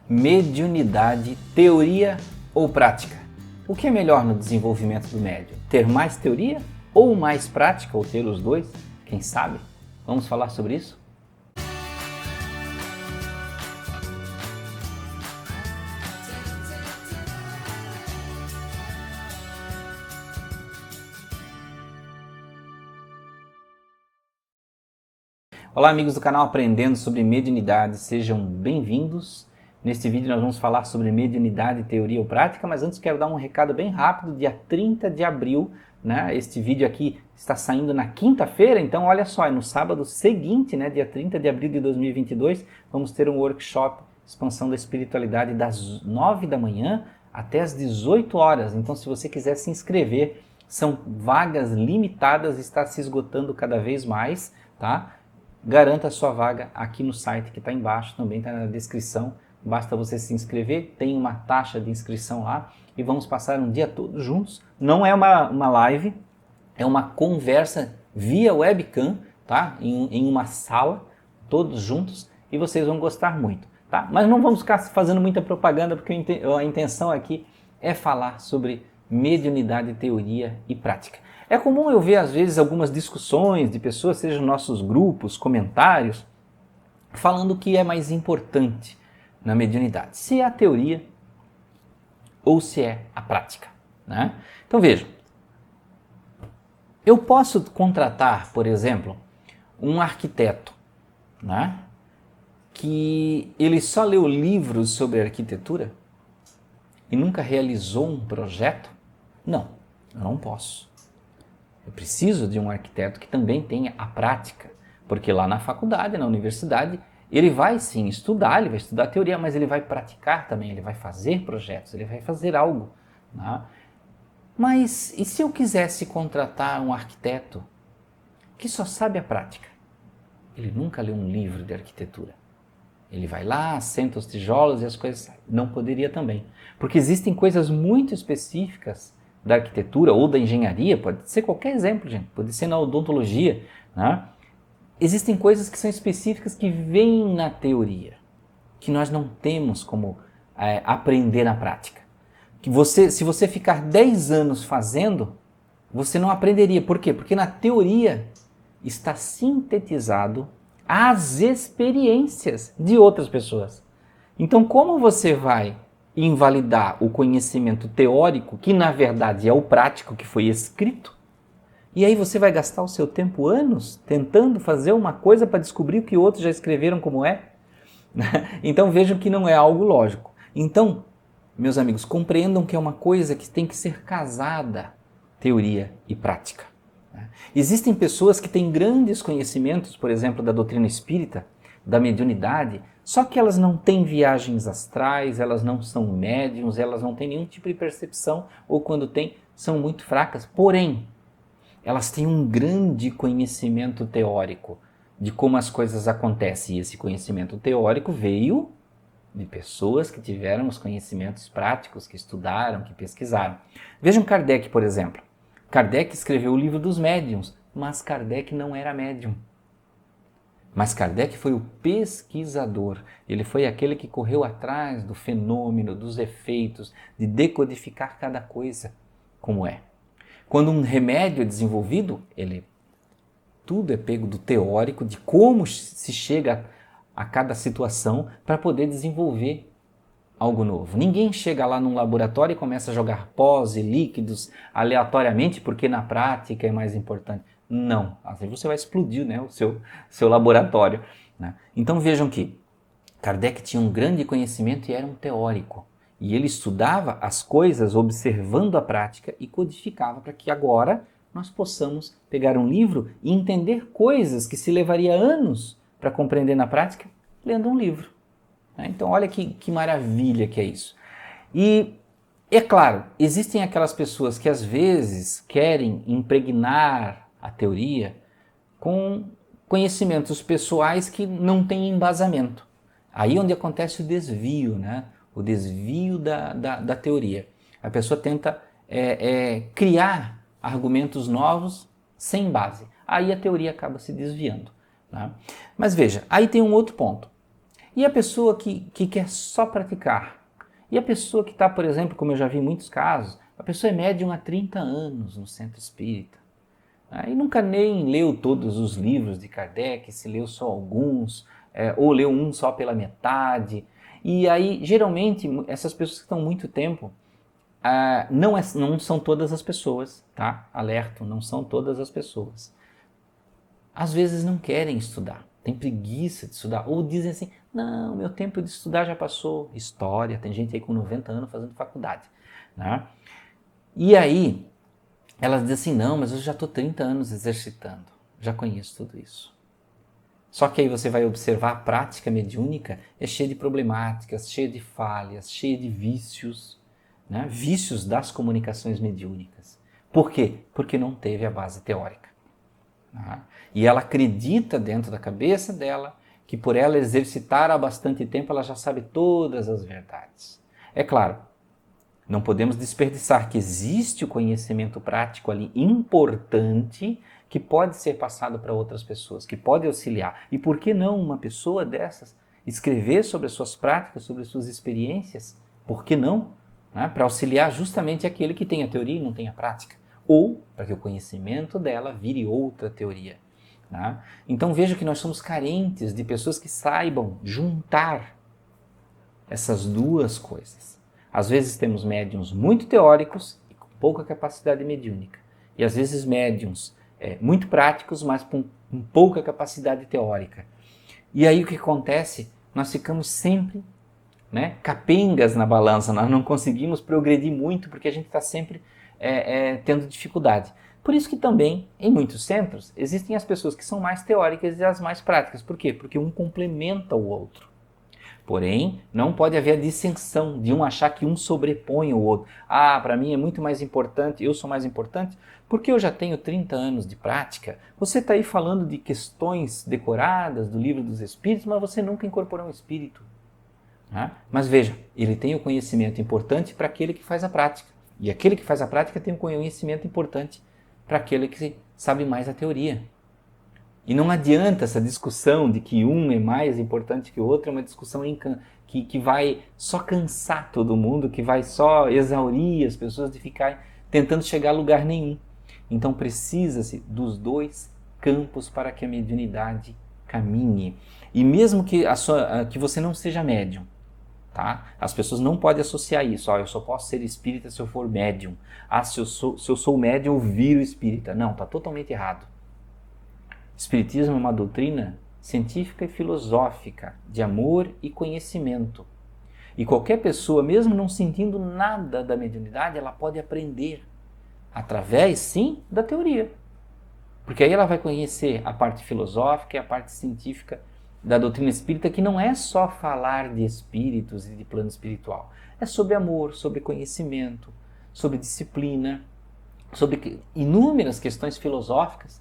Mediunidade, teoria ou prática? O que é melhor no desenvolvimento do médium? Ter mais teoria ou mais prática, ou ter os dois? Quem sabe? Vamos falar sobre isso? Olá amigos do canal Aprendendo sobre Mediunidade, sejam bem-vindos. Neste vídeo nós vamos falar sobre mediunidade, teoria ou prática, mas antes quero dar um recado bem rápido, dia 30 de abril, né? Este vídeo aqui está saindo na quinta-feira, então olha só, é no sábado seguinte, né? Dia 30 de abril de 2022, vamos ter um workshop Expansão da Espiritualidade das 9 da manhã até as 18 horas. Então se você quiser se inscrever, são vagas limitadas, está se esgotando cada vez mais, tá? Garanta a sua vaga aqui no site que está embaixo, também está na descrição. Basta você se inscrever, tem uma taxa de inscrição lá e vamos passar um dia todo juntos. Não é uma live, é uma conversa via webcam, tá? Em uma sala, todos juntos, e vocês vão gostar muito, tá? Mas não vamos ficar fazendo muita propaganda, porque a intenção aqui é falar sobre mediunidade, teoria e prática. É comum eu ver às vezes algumas discussões de pessoas, seja nos nossos grupos, comentários, falando o que é mais importante na mediunidade, se é a teoria ou se é a prática, né? Então vejam, eu posso contratar, por exemplo, um arquiteto, né? Que ele só leu livros sobre arquitetura e nunca realizou um projeto? Não, eu não posso. Eu preciso de um arquiteto que também tenha a prática, porque lá na faculdade, na universidade, ele vai sim estudar, ele vai estudar teoria, mas ele vai praticar também, ele vai fazer projetos, ele vai fazer algo, né? Mas e se eu quisesse contratar um arquiteto que só sabe a prática? Ele nunca leu um livro de arquitetura. Ele vai lá, senta os tijolos e as coisas saem. Não poderia também, porque existem coisas muito específicas da arquitetura ou da engenharia, pode ser qualquer exemplo, gente, pode ser na odontologia, né? Existem coisas que são específicas que vêm na teoria, que nós não temos como aprender na prática. Que se você ficar 10 anos fazendo, você não aprenderia. Por quê? Porque na teoria está sintetizado as experiências de outras pessoas. Então, como você vai invalidar o conhecimento teórico, que na verdade é o prático que foi escrito, e aí você vai gastar o seu tempo anos tentando fazer uma coisa para descobrir o que outros já escreveram como é? Então vejam que não é algo lógico. Então, meus amigos, compreendam que é uma coisa que tem que ser casada, teoria e prática. Existem pessoas que têm grandes conhecimentos, por exemplo, da doutrina espírita, da mediunidade, só que elas não têm viagens astrais, elas não são médiums, elas não têm nenhum tipo de percepção, ou quando têm, são muito fracas. Porém, elas têm um grande conhecimento teórico de como as coisas acontecem. E esse conhecimento teórico veio de pessoas que tiveram os conhecimentos práticos, que estudaram, que pesquisaram. Vejam Kardec, por exemplo. Kardec escreveu o livro dos médiuns, mas Kardec não era médium. Mas Kardec foi o pesquisador, ele foi aquele que correu atrás do fenômeno, dos efeitos, de decodificar cada coisa como é. Quando um remédio é desenvolvido, tudo é pego do teórico, de como se chega a cada situação para poder desenvolver algo novo. Ninguém chega lá num laboratório e começa a jogar pós e líquidos aleatoriamente porque na prática é mais importante. Não, assim você vai explodir, né, o seu laboratório, né? Então vejam que Kardec tinha um grande conhecimento e era um teórico. E ele estudava as coisas observando a prática e codificava para que agora nós possamos pegar um livro e entender coisas que se levaria anos para compreender na prática, lendo um livro. Então olha que maravilha que é isso. E é claro, existem aquelas pessoas que às vezes querem impregnar a teoria com conhecimentos pessoais que não têm embasamento. Aí onde acontece o desvio, né? O desvio da teoria. A pessoa tenta criar argumentos novos sem base. Aí a teoria acaba se desviando, né? Mas veja, aí tem um outro ponto. E a pessoa que quer só praticar? E a pessoa que está, por exemplo, como eu já vi em muitos casos, a pessoa é médium há 30 anos no centro espírita. E nunca nem leu todos os livros de Kardec, se leu só alguns, ou leu um só pela metade. E aí, geralmente, essas pessoas que estão muito tempo, não são todas as pessoas, tá? Alerto, não são todas as pessoas. Às vezes não querem estudar, têm preguiça de estudar, ou dizem assim, não, meu tempo de estudar já passou. História, tem gente aí com 90 anos fazendo faculdade, né? E aí, elas dizem assim, não, mas eu já estou 30 anos exercitando, já conheço tudo isso. Só que aí você vai observar a prática mediúnica é cheia de problemáticas, cheia de falhas, cheia de vícios, né? Vícios das comunicações mediúnicas. Por quê? Porque não teve a base teórica. Né? E ela acredita dentro da cabeça dela que por ela exercitar há bastante tempo ela já sabe todas as verdades. É claro, não podemos desperdiçar que existe o conhecimento prático ali importante que pode ser passado para outras pessoas, que pode auxiliar. E por que não uma pessoa dessas escrever sobre as suas práticas, sobre as suas experiências? Por que não? Né? Para auxiliar justamente aquele que tem a teoria e não tem a prática. Ou para que o conhecimento dela vire outra teoria. Né? Então veja que nós somos carentes de pessoas que saibam juntar essas duas coisas. Às vezes temos médiuns muito teóricos e com pouca capacidade mediúnica. E às vezes médiuns muito práticos, mas com pouca capacidade teórica. E aí o que acontece? Nós ficamos sempre capengas na balança, nós não conseguimos progredir muito porque a gente está sempre tendo dificuldade. Por isso que também, em muitos centros, existem as pessoas que são mais teóricas e as mais práticas. Por quê? Porque um complementa o outro. Porém, não pode haver a dissensão de um achar que um sobrepõe o outro. Para mim é muito mais importante, eu sou mais importante, porque eu já tenho 30 anos de prática. Você está aí falando de questões decoradas do Livro dos Espíritos, mas você nunca incorporou um espírito. Mas veja, ele tem o conhecimento importante para aquele que faz a prática. E aquele que faz a prática tem um conhecimento importante para aquele que sabe mais a teoria. E não adianta essa discussão de que um é mais importante que o outro, é uma discussão que vai só cansar todo mundo, que vai só exaurir as pessoas de ficarem tentando chegar a lugar nenhum. Então precisa-se dos dois campos para que a mediunidade caminhe. E mesmo que você não seja médium, tá? As pessoas não podem associar isso. Eu só posso ser espírita se eu for médium. Se eu sou médium, eu viro espírita. Não, está totalmente errado. Espiritismo é uma doutrina científica e filosófica, de amor e conhecimento. E qualquer pessoa, mesmo não sentindo nada da mediunidade, ela pode aprender através, sim, da teoria. Porque aí ela vai conhecer a parte filosófica e a parte científica da doutrina espírita, que não é só falar de espíritos e de plano espiritual. É sobre amor, sobre conhecimento, sobre disciplina, sobre inúmeras questões filosóficas.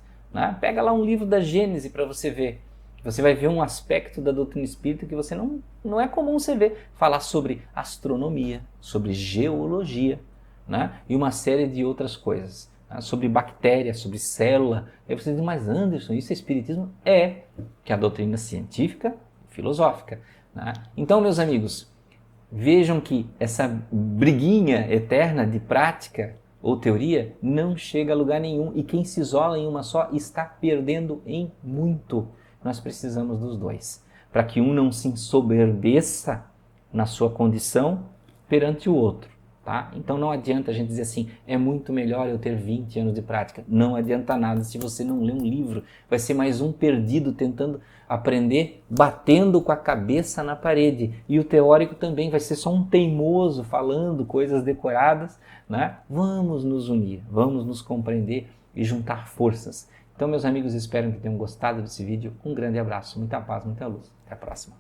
Pega lá um livro da Gênese para você ver. Você vai ver um aspecto da doutrina espírita que você não é comum você ver. Falar sobre astronomia, sobre geologia, e uma série de outras coisas. Sobre bactéria, sobre célula. Aí você diz, mas Anderson, isso é espiritismo? Que é a doutrina científica e filosófica. Então, meus amigos, vejam que essa briguinha eterna de prática ou teoria não chega a lugar nenhum, e quem se isola em uma só está perdendo em muito. Nós precisamos dos dois, para que um não se ensoberbeça na sua condição perante o outro. Tá? Então não adianta a gente dizer assim, é muito melhor eu ter 20 anos de prática. Não adianta nada se você não lê um livro. Vai ser mais um perdido tentando aprender, batendo com a cabeça na parede. E o teórico também vai ser só um teimoso falando coisas decoradas. Vamos nos unir, vamos nos compreender e juntar forças. Então, meus amigos, espero que tenham gostado desse vídeo. Um grande abraço, muita paz, muita luz. Até a próxima.